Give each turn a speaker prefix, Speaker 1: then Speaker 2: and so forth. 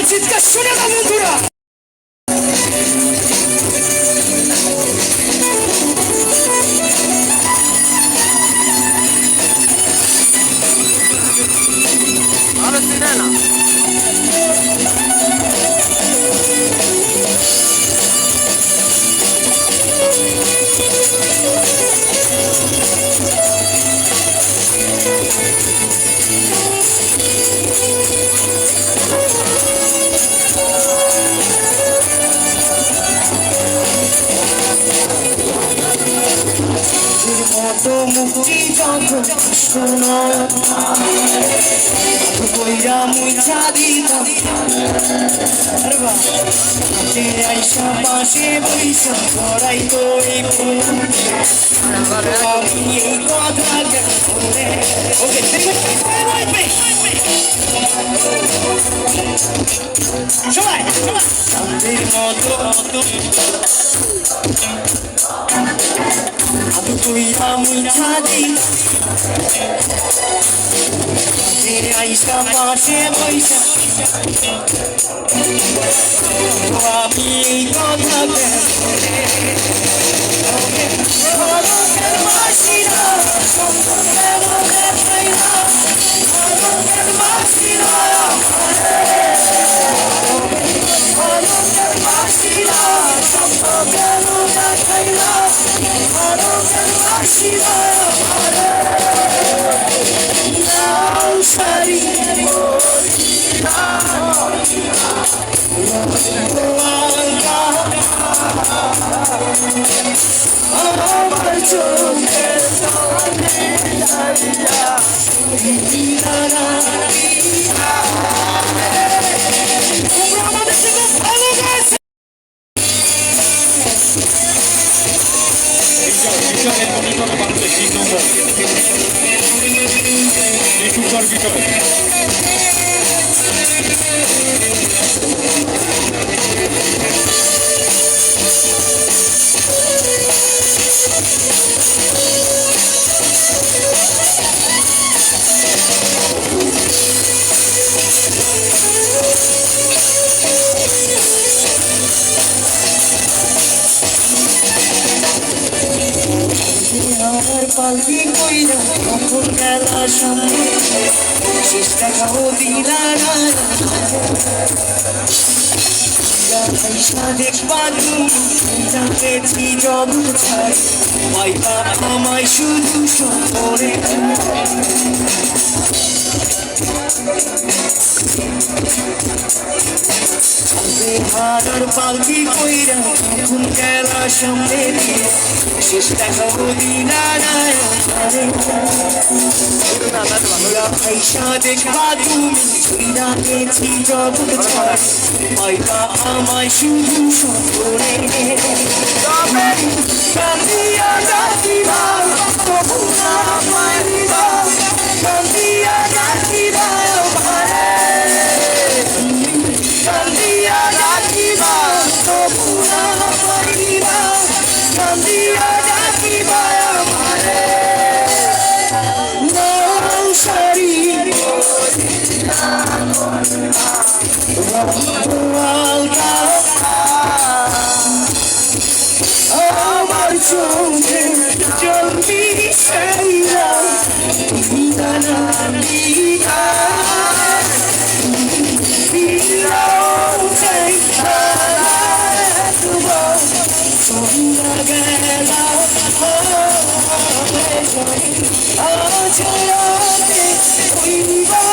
Speaker 1: চিৎকার শুনে না বন্ধুরা। মুক্তি যখন শোনো কইরা মুইছা দিতাম আইসা পাশে বইসা করাই তো এই কথা সবাই চাঁদের মতো কইরা মুইছা দিতাম আইসা পাশে বইসা আমি এই কথা পালকি কইরা কখন গেলা সামনে শেষ দেখাও দিলা না আইসা দেখবা তুমি জানতেছি জগৎ ছাড় পাইবা আমায় শুধু শহরে হারার পালকি কইরা তখন গেলা সামনে দিয়ে শেষ দেখা দিন আইসা দেখবা তুমি ছুইরা গেছি জগৎ ছাড় পাইবা আমায় শুধু শহরে কান্দিয়া যাইবা তবু না পাইবা কান্দিয়া যাইবা কান্দিয়া যাইবা তবু না পাইবা কান্দিয়া যাইবা আমারে নৌসারি আমার চোখে জলবি সাইরা বিদানা বিদা বিরাও চাইতা তুবা সোনা গেলা আজরাতে কইবা